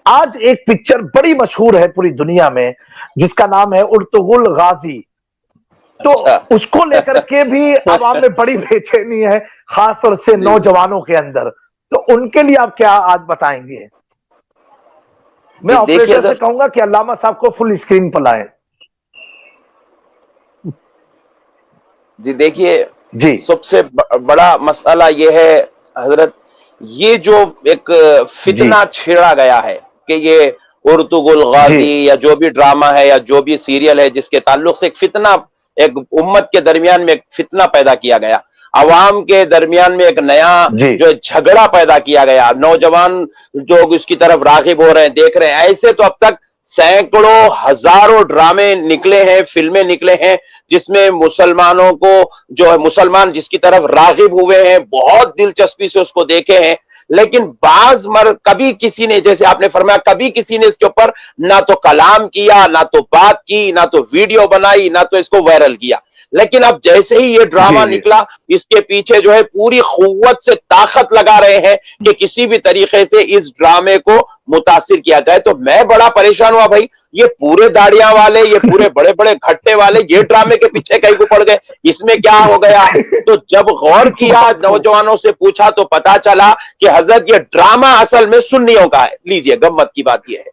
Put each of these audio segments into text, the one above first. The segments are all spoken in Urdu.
آج ایک پکچر بڑی مشہور ہے پوری دنیا میں جس کا نام ہے ارطغرل غازی، تو اس کو لے کر کے بھی عوام میں بڑی بے چینی ہے، خاص طور سے نوجوانوں کے اندر. تو ان کے لیے آپ کیا آج بتائیں گے؟ میں آپریٹر سے کہوں گا کہ علامہ صاحب کو فل اسکرین پر لائیں. جی دیکھیے، جی سب سے بڑا مسئلہ یہ ہے حضرت، یہ جو ایک فتنہ چھیڑا گیا ہے کہ یہ ارطغرل غازی یا جو بھی ڈرامہ ہے یا جو بھی سیریل ہے جس کے تعلق سے ایک فتنہ، ایک امت کے درمیان میں ایک فتنہ پیدا کیا گیا، عوام کے درمیان میں ایک نیا جو جھگڑا پیدا کیا گیا، نوجوان جو اس کی طرف راغب ہو رہے ہیں، دیکھ رہے ہیں. ایسے تو اب تک سینکڑوں ہزاروں ڈرامے نکلے ہیں، فلمیں نکلے ہیں جس میں مسلمانوں کو جو ہے مسلمان جس کی طرف راغب ہوئے ہیں، بہت دلچسپی سے اس کو دیکھے ہیں. لیکن کبھی کسی نے، جیسے آپ نے فرمایا، کبھی کسی نے اس کے اوپر نہ تو کلام کیا، نہ تو بات کی، نہ تو ویڈیو بنائی، نہ تو اس کو وائرل کیا. لیکن اب جیسے ہی یہ ڈرامہ نکلا، اس کے پیچھے جو ہے پوری قوت سے طاقت لگا رہے ہیں کہ کسی بھی طریقے سے اس ڈرامے کو متاثر کیا جائے. تو میں بڑا پریشان ہوا بھائی، یہ پورے داڑیاں والے، یہ پورے بڑے بڑے گھٹے والے یہ ڈرامے کے پیچھے کہیں کو پڑ گئے، اس میں کیا ہو گیا؟ تو جب غور کیا، نوجوانوں سے پوچھا تو پتا چلا کہ حضرت یہ ڈرامہ اصل میں سنیوں کا ہے. لیجئے، گمت کی بات یہ ہے،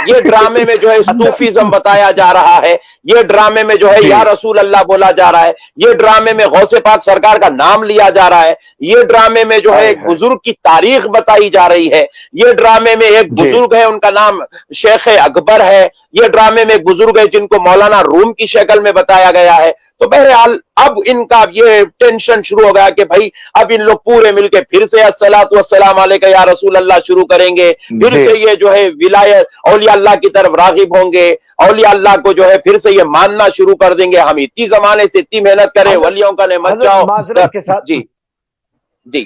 یہ ڈرامے میں جو ہے صوفیزم بتایا جا رہا ہے، یہ ڈرامے میں جو ہے یا رسول اللہ بولا جا رہا ہے، یہ ڈرامے میں غوث پاک سرکار کا نام لیا جا رہا ہے، یہ ڈرامے میں جو ہے ایک بزرگ کی تاریخ بتائی جا رہی ہے، یہ ڈرامے میں ایک بزرگ ہے، ان کا نام شیخ اکبر ہے، یہ ڈرامے میں ایک بزرگ ہے جن کو مولانا روم کی شکل میں بتایا گیا ہے. تو بہرحال اب ان کا یہ ٹینشن شروع ہو گیا کہ بھائی اب ان لوگ پورے مل کے پھر سے الصلاۃ والسلام علیک یا رسول اللہ شروع کریں گے، پھر سے یہ جو ہے ولایت اولیاء اللہ کی طرف راغب ہوں گے، اولیاء اللہ کو جو ہے پھر سے یہ ماننا شروع کر دیں گے. ہم اتنی زمانے سے اتنی محنت کریں، ولیوں کا نعمت جاؤ. معذرت کے ساتھ جی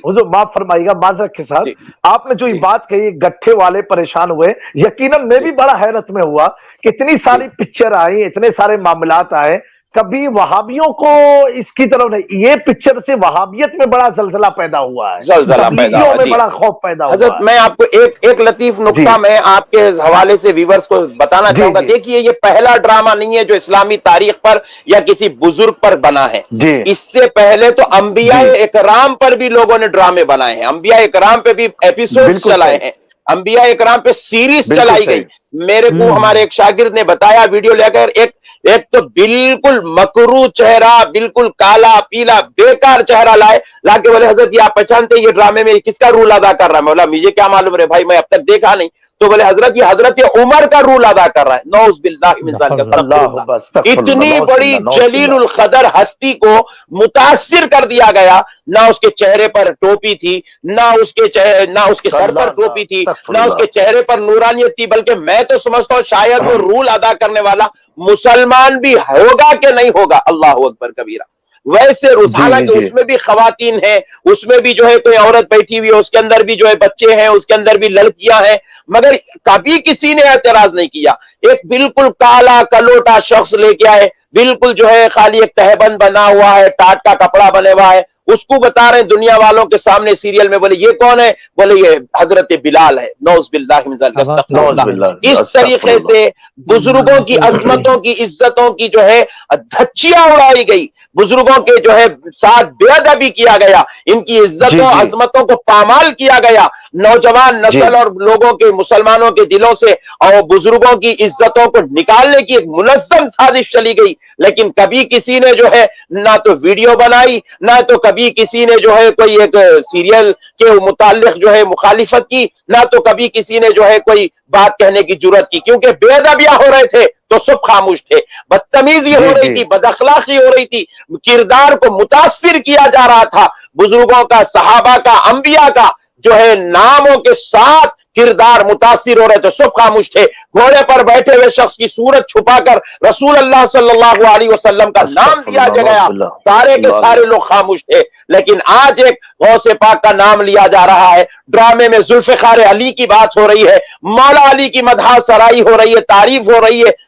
حضور معاف فرمائیے گا، معذرت کے ساتھ آپ نے جو یہ بات کہی، گٹھے والے پریشان ہوئے، یقیناً میں بھی بڑا حیرت میں ہوا کہ اتنی ساری پکچر آئی، اتنے سارے معاملات آئے، کبھی وہابیوں کو اس کی طرف نہیں. یہ پکچر سے وہابیت میں بڑا زلزلہ پیدا ہوا ہے، تبلیغیوں میں بڑا خوف پیدا ہوا ہے. حضرت میں آپ کو ایک لطیف نقطہ میں آپ کے حوالے سے ویورز کو بتانا چاہوں گا. دیکھیے، یہ پہلا ڈرامہ نہیں ہے جو اسلامی تاریخ پر یا کسی بزرگ پر بنا ہے. اس سے پہلے تو انبیاء اکرام پر بھی لوگوں نے ڈرامے بنائے ہیں، انبیاء اکرام پہ بھی ایپیسوڈ چلائے ہیں، انبیاء اکرام پہ سیریز چلائی گئی. میرے کو ہمارے ایک شاگرد نے بتایا ویڈیو لے کر، ایک تو بالکل مکرو چہرہ، بالکل کالا پیلا بیکار چہرہ لا کے بولے حضرت یہ آپ پہچانتے یہ ڈرامے میں کس کا رول ادا کر رہا ہے؟ میں بولا مجھے کیا معلوم رہے بھائی، میں اب تک دیکھا نہیں. تو بولے حضرت یہ عمر کا رول ادا کر رہا ہے. نعوذ باللہ من ذالک. اتنی بڑی جلیل القدر ہستی کو متاثر کر دیا گیا، نہ اس کے چہرے پر ٹوپی تھی، نہ اس کے سر پر ٹوپی تھی، نہ اس کے چہرے پر نورانیت تھی، بلکہ میں تو سمجھتا ہوں شاید وہ رول ادا کرنے والا مسلمان بھی ہوگا کہ نہیں ہوگا. اللہ اکبر کبیرہ. ویسے حالانکہ اس میں بھی خواتین ہیں، اس میں بھی جو ہے کوئی عورت بیٹھی ہوئی ہے، اس کے اندر بھی جو ہے بچے ہیں، اس کے اندر بھی لڑکیاں ہیں، مگر کبھی کسی نے اعتراض نہیں کیا. ایک بالکل کالا کلوٹا شخص لے کے آئے، بالکل جو ہے خالی ایک تہبند بنا ہوا ہے، ٹاٹ کا کپڑا بنے ہوا ہے، اس کو بتا رہے ہیں دنیا والوں کے سامنے سیریل میں. بولے یہ کون ہے؟ بولے یہ حضرت بلال ہے. نعوذ باللہ من ذالک، استغفر اللہ. اس طریقے سے بزرگوں کی عظمتوں کی عزتوں کی جو ہے دھچیاں اڑائی گئی، بزرگوں کے جو ہے ساتھ بے ادبی کیا گیا، ان کی عزتوں عظمتوں کو پامال کیا گیا. نوجوان نسل اور لوگوں کے، مسلمانوں کے دلوں سے اور بزرگوں کی عزتوں کو نکالنے کی ایک منظم سازش چلی گئی. لیکن کبھی کسی نے جو ہے نہ تو ویڈیو بنائی، نہ تو کبھی کسی نے جو ہے کوئی ایک سیریل کے متعلق جو ہے مخالفت کی، نہ تو کبھی کسی نے جو ہے کوئی بات کہنے کی جرات کی، کیونکہ بے ادبیاں ہو رہے تھے تو سب خاموش تھے، بدتمیزی ہو رہی تھی، بد اخلاقی ہو رہی تھی، کردار کو متاثر کیا جا رہا تھا، بزرگوں کا، صحابہ کا، انبیاء کا جو ہے ناموں کے ساتھ کردار متاثر ہو رہے تھے، سب خاموش تھے. گھوڑے پر بیٹھے ہوئے شخص کی صورت چھپا کر رسول اللہ صلی اللہ علیہ وسلم کا نام دیا گیا، سارے کے سارے لوگ خاموش تھے. لیکن آج ایک غوث پاک کا نام لیا جا رہا ہے، ڈرامے میں ذوالفقار علی کی بات ہو رہی ہے، مولا علی کی مدح سرائی ہو رہی ہے، تعریف ہو رہی ہے.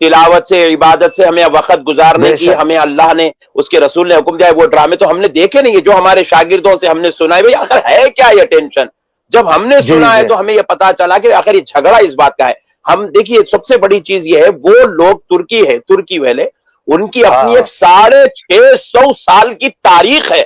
تلاوت سے عبادت سے ہمیں وقت گزارنے کی ہمیں اللہ نے اس کے رسول نے حکم دیا ہے، وہ ڈرامے تو ہم نے دیکھے نہیں ہے، جو ہمارے شاگردوں سے ہم نے سنا ہے بھئی آخر ہے کیا یہ ٹینشن، جب ہم نے سنا ہے تو ہمیں یہ پتا چلا کہ آخر یہ جھگڑا اس بات کا ہے۔ ہم دیکھیے سب سے بڑی چیز یہ ہے، وہ لوگ ترکی والے، ان کی اپنی ایک 650 سال کی تاریخ ہے،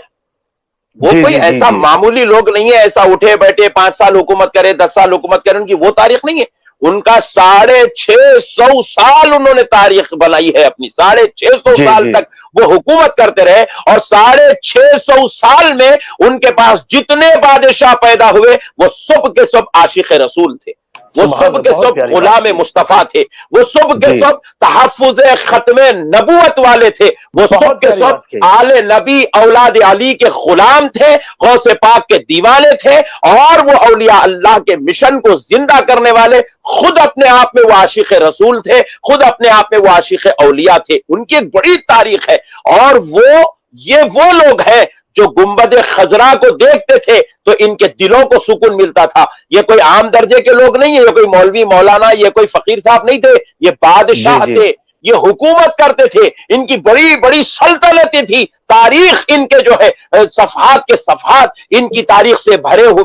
وہ کوئی ایسا معمولی لوگ نہیں ہے، ایسا اٹھے بیٹھے 5 سال حکومت کرے 10 سال حکومت کرے، ان کی وہ تاریخ نہیں ہے، ان کا 650 سال انہوں نے تاریخ بنائی ہے اپنی، 650 سال تک وہ حکومت کرتے رہے، اور 650 سال میں ان کے پاس جتنے بادشاہ پیدا ہوئے وہ سب کے سب عاشق رسول تھے، وہ سب کے سب غلام مصطفیٰ تھے، وہ سب کے سب تحفظ ختم نبوت والے تھے، وہ سب کے سب آل نبی اولاد علی کے غلام تھے، غوث پاک کے دیوانے تھے، اور وہ اولیاء اللہ کے مشن کو زندہ کرنے والے خود اپنے آپ میں وہ عاشق رسول تھے، خود اپنے آپ میں وہ عاشق اولیاء تھے، ان کی ایک بڑی تاریخ ہے۔ اور وہ لوگ ہیں جو گنبد خضرا کو دیکھتے تھے تو ان کے دلوں کو سکون ملتا تھا، یہ کوئی عام درجے کے لوگ نہیں ہیں، یہ کوئی مولوی مولانا، یہ کوئی فقیر صاحب نہیں تھے، یہ بادشاہ تھے، یہ حکومت کرتے تھے، ان کی بڑی بڑی سلطنتیں تھی، تاریخ ان کے جو ہے صفحات کے صفحات ان کی تاریخ سے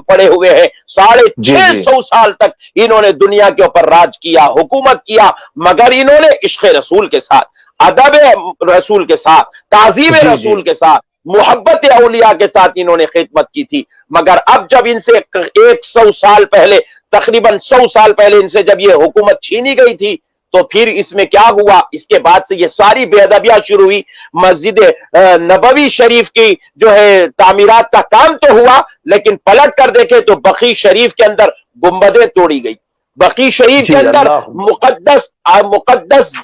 پڑے ہوئے ہیں، 650 سال تک انہوں نے دنیا کے اوپر راج کیا، حکومت کیا، مگر انہوں نے عشق رسول کے ساتھ، ادب رسول کے ساتھ، تعظیم رسول کے ساتھ، محبت اولیاء کے ساتھ انہوں نے خدمت کی تھی۔ مگر اب جب ان سے 100 سال پہلے، تقریباً 100 سال پہلے ان سے جب یہ حکومت چھینی گئی تھی تو پھر اس میں کیا ہوا، اس کے بعد سے یہ ساری بے ادبیاں شروع ہوئی۔ مسجد نبوی شریف کی جو ہے تعمیرات کا کام تو ہوا، لیکن پلٹ کر دیکھے تو بقی شریف کے اندر گنبدیں توڑی گئی، بقی شریف کے اندر مقدس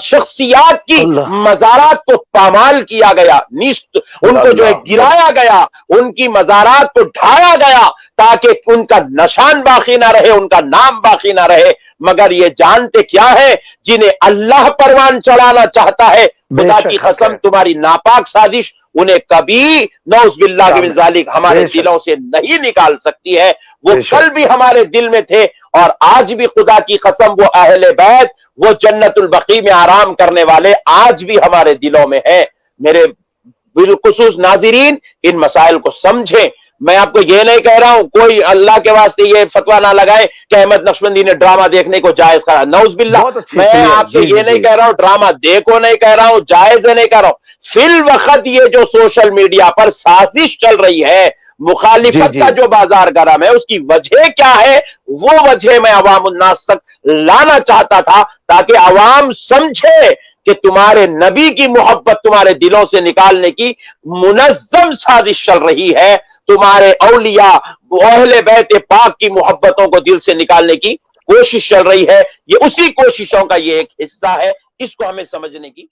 شخصیات کی مزارات کو پامال کیا گیا، نیست ان کو جو ہے گرایا گیا، ان کی مزارات کو ڈھایا گیا تاکہ ان کا نشان باقی نہ رہے، ان کا نام باقی نہ رہے۔ مگر یہ جانتے کیا ہے، جنہیں اللہ پروان چڑھانا چاہتا ہے، خدا کی قسم تمہاری ناپاک سازش انہیں کبھی نعوذ باللہ من ذالک ہمارے دلوں سے نہیں نکال سکتی ہے۔ وہ کل بھی ہمارے دل میں تھے اور آج بھی خدا کی قسم وہ اہل بیت، وہ جنت البقیع میں آرام کرنے والے آج بھی ہمارے دلوں میں ہیں۔ میرے بالخصوص ناظرین ان مسائل کو سمجھیں۔ میں آپ کو یہ نہیں کہہ رہا ہوں، کوئی اللہ کے واسطے یہ فتویٰ نہ لگائے کہ احمد نقشبندی نے ڈرامہ دیکھنے کو جائز کرا، نعوذ باللہ۔ میں آپ سے یہ نہیں کہہ رہا ہوں ڈرامہ دیکھو، نہیں کہہ رہا ہوں جائز ہے، نہیں کہہ رہا ہوں۔ فی الوقت یہ جو سوشل میڈیا پر سازش چل رہی ہے، مخالفت کا جو بازار گرم ہے، اس کی وجہ کیا ہے، وہ وجہ میں عوام الناس تک لانا چاہتا تھا تاکہ عوام سمجھے کہ تمہارے نبی کی محبت تمہارے دلوں سے نکالنے کی منظم سازش چل رہی ہے، تمہارے اولیاء اہل بیت پاک کی محبتوں کو دل سے نکالنے کی کوشش چل رہی ہے۔ یہ اسی کوششوں کا یہ ایک حصہ ہے، اس کو ہمیں سمجھنے کی